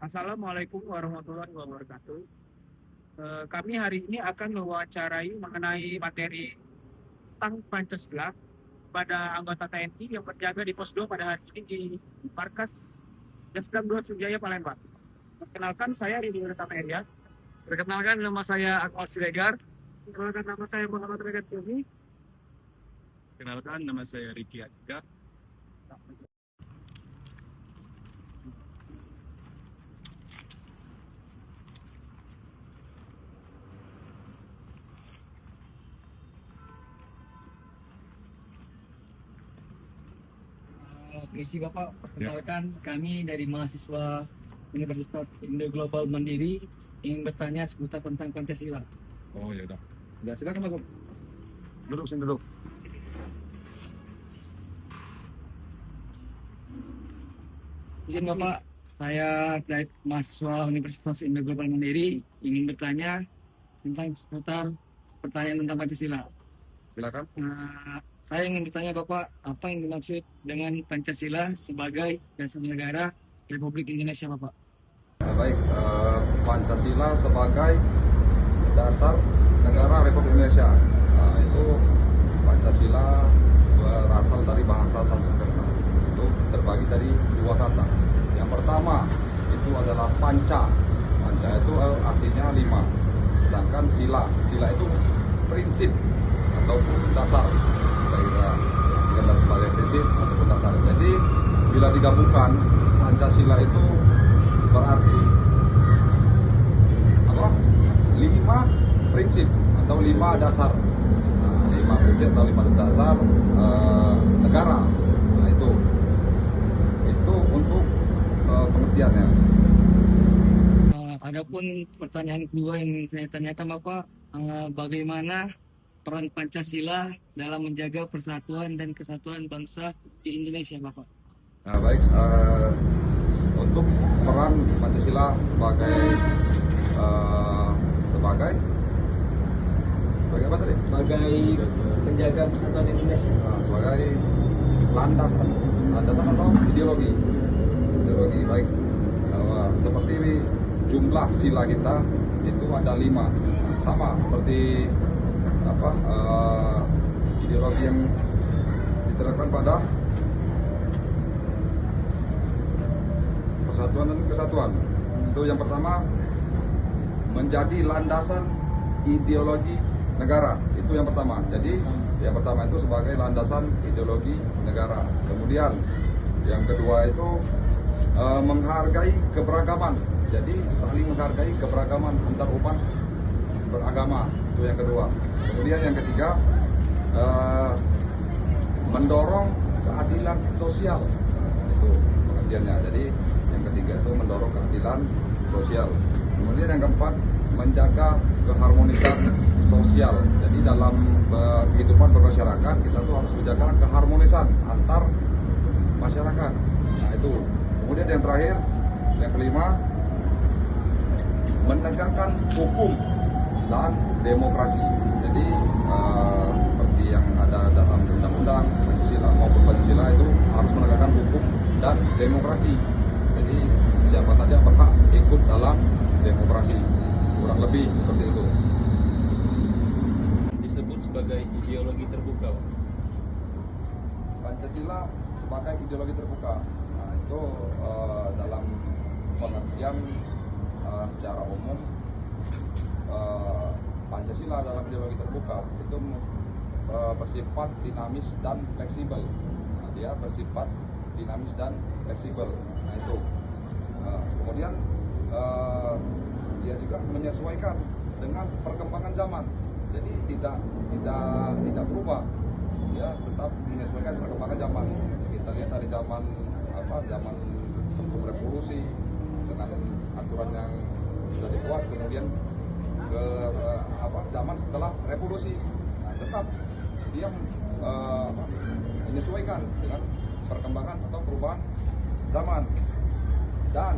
Assalamualaikum warahmatullahi wabarakatuh. Kami hari ini akan mewawancarai mengenai materi tentang Pancasila pada anggota TNI yang berjaga di Pos 2 pada hari ini di Markas Dasdam 2 Sunjaya Palembang. Perkenalkan, saya Ridho Tameria. Perkenalkan, nama saya Akmal Siregar. Perkenalkan, nama saya Muhammad Regat Yumi. Kenalkan, nama saya Riki Adhika. Isi Bapak, perkenalkan kami dari mahasiswa Universitas Indo Global Mandiri ingin bertanya seputar tentang Pancasila. Oh ya udah. Udah silakan masuk. Duduk sini duduk. Izin Bapak, saya dari mahasiswa Universitas Indo Global Mandiri ingin bertanya tentang seputar pertanyaan tentang Pancasila. Silakan. Saya ingin bertanya Bapak, apa yang dimaksud dengan Pancasila sebagai dasar negara Republik Indonesia Bapak? Baik, Pancasila sebagai dasar negara Republik Indonesia. Itu Pancasila berasal dari bahasa Sanskerta. Itu terbagi dari dua kata. Yang pertama itu adalah panca. Panca itu artinya 5. Sedangkan sila itu prinsip ataupun dasar. Bisa kita artikan sebagai prinsip ataupun dasar. Jadi bila digabungkan Pancasila itu berarti apa? 5 prinsip atau 5 dasar. 5 prinsip atau 5 dasar negara. Nah itu untuk pengertiannya. Adapun pertanyaan kedua yang ingin saya tanyakan Bapak, bagaimana peran Pancasila dalam menjaga persatuan dan kesatuan bangsa di Indonesia Bapak? Nah, baik, untuk peran Pancasila sebagai apa tadi? Sebagai penjaga persatuan Indonesia. Sebagai landasan atau ideologi baik. Seperti jumlah sila kita itu ada 5, sama seperti ideologi yang diterapkan pada persatuan dan kesatuan. Itu yang pertama, menjadi landasan ideologi negara. Itu yang pertama. Jadi yang pertama itu sebagai landasan ideologi negara. Kemudian yang kedua itu menghargai keberagaman. Jadi saling menghargai keberagaman antar umat beragama. Itu yang kedua. Kemudian yang ketiga, mendorong keadilan sosial. Itu pengertiannya. Jadi yang ketiga itu mendorong keadilan sosial. Kemudian yang keempat, menjaga keharmonisan sosial. Jadi dalam kehidupan bermasyarakat kita tuh harus menjaga keharmonisan antar masyarakat. Nah itu. Kemudian yang terakhir, yang kelima, menegakkan hukum dan demokrasi. Jadi seperti yang ada dalam undang-undang Pancasila maupun Pancasila itu harus menegakkan hukum dan demokrasi. Jadi siapa saja berhak ikut dalam demokrasi. Kurang lebih seperti itu. Disebut sebagai ideologi terbuka. Pancasila sebagai ideologi terbuka. Nah, itu dalam pengertian secara umum Pancasila dalam ideologi terbuka itu bersifat dinamis dan fleksibel. Nah, dia bersifat dinamis dan fleksibel. Nah itu. Kemudian dia juga menyesuaikan dengan perkembangan zaman. Jadi tidak berubah. Dia tetap menyesuaikan perkembangan zaman. Kita lihat dari zaman sebelum revolusi dengan aturan yang sudah dibuat, kemudian ke zaman setelah revolusi. Nah, tetap dia menyesuaikan dengan perkembangan atau perubahan zaman dan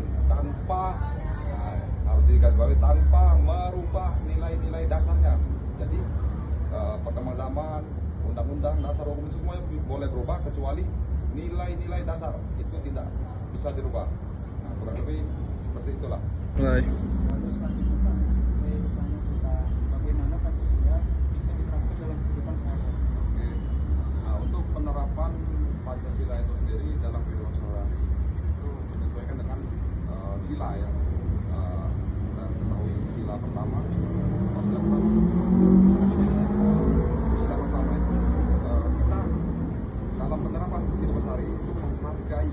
harus digarisbawahi tanpa merubah nilai-nilai dasarnya. Jadi perkembangan zaman, undang-undang, dasar hukum itu semua boleh berubah kecuali nilai-nilai dasar itu tidak bisa dirubah. Nah, kurang lebih seperti itulah. Baik. Terus selanjutnya Pak, saya bertanya tentang bagaimana Pancasila bisa diterapkan dalam kehidupan sehari-hari. Oke. Nah, untuk penerapan Pancasila itu sendiri dalam kehidupan sehari-hari itu menyesuaikan dengan sila ya. Kita ketahui sila pertama, sila pertama. Sila pertama itu kita dalam penerapan kehidupan sehari itu menghargai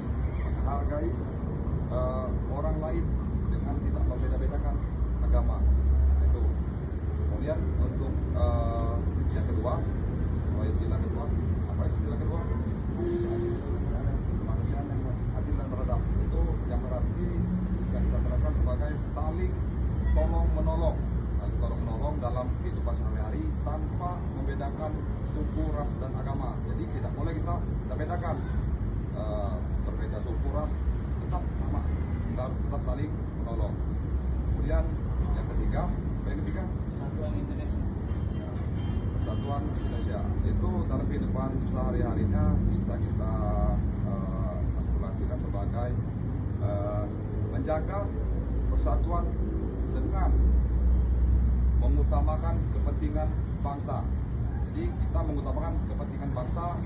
orang lain dengan tidak membeda-bedakan agama. Nah, itu. Kemudian untuk yang kedua, sesuai sila kedua, apa sih sila kedua? Kemanusiaan yang adil dan beradab. Itu yang berarti bisa kita terapkan sebagai saling tolong menolong dalam kehidupan sehari-hari tanpa membedakan suku, ras dan agama. Jadi tidak boleh kita bedakan. Berbeda suku, ras tetap sama. Kita harus tetap saling menolong. Kemudian yang ketiga, Persatuan Indonesia. Persatuan Indonesia itu dalam kehidupan sehari-harinya bisa kita kalkulasikan sebagai menjaga persatuan dengan mengutamakan kepentingan bangsa. Jadi kita mengutamakan kepentingan bangsa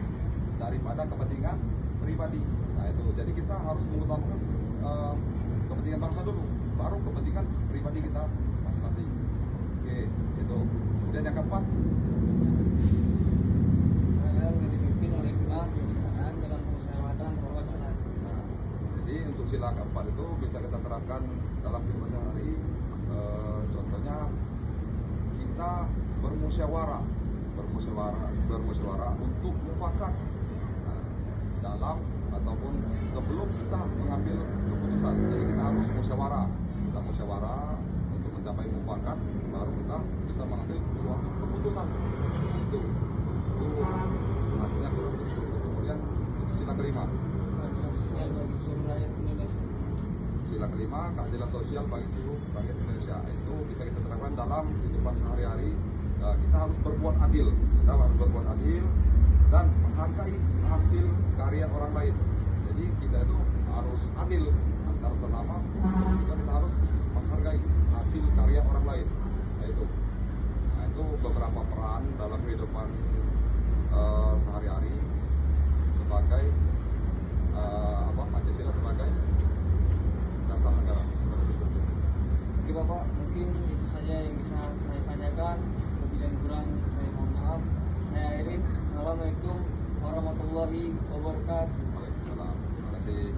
daripada kepentingan pribadi. Nah itu, jadi kita harus mengutamakan kepentingan bangsa dulu, baru kepentingan pribadi kita masing-masing. Oke, itu. Kemudian yang keempat, Negara yang dipimpin oleh dua kebiasaan dalam permusyawaratan rakyat. nah, jadi untuk sila keempat itu bisa kita terapkan dalam kehidupan sehari-hari. Contohnya kita bermusyawarah untuk mufakat dalam ataupun sebelum kita mengambil keputusan. Jadi kita harus musyawarah untuk mencapai mufakat, baru kita bisa mengambil suatu keputusan. Nah, itu artinya kurang lebih seperti itu. Kemudian untuk sila kelima, Keadilan sosial bagi seluruh rakyat Indonesia. sila kelima, keadilan sosial bagi seluruh rakyat Indonesia. Itu bisa kita terapkan dalam kehidupan sehari-hari. Kita harus berbuat adil, dan menghargai hasil karya orang lain. Jadi kita itu harus adil antar sesama, juga kita harus menghargai hasil karya orang lain. Nah itu beberapa peran dalam kehidupan sehari-hari sebagai Pancasila sebagai dasar negara. Oke Bapak, mungkin itu saja yang bisa saya tanyakan. Lebih dan kurang saya mohon maaf. Saya akhirin. Assalamualaikum warahmatullahi wabarakatuh. Waalaikumsalam. Terima kasih.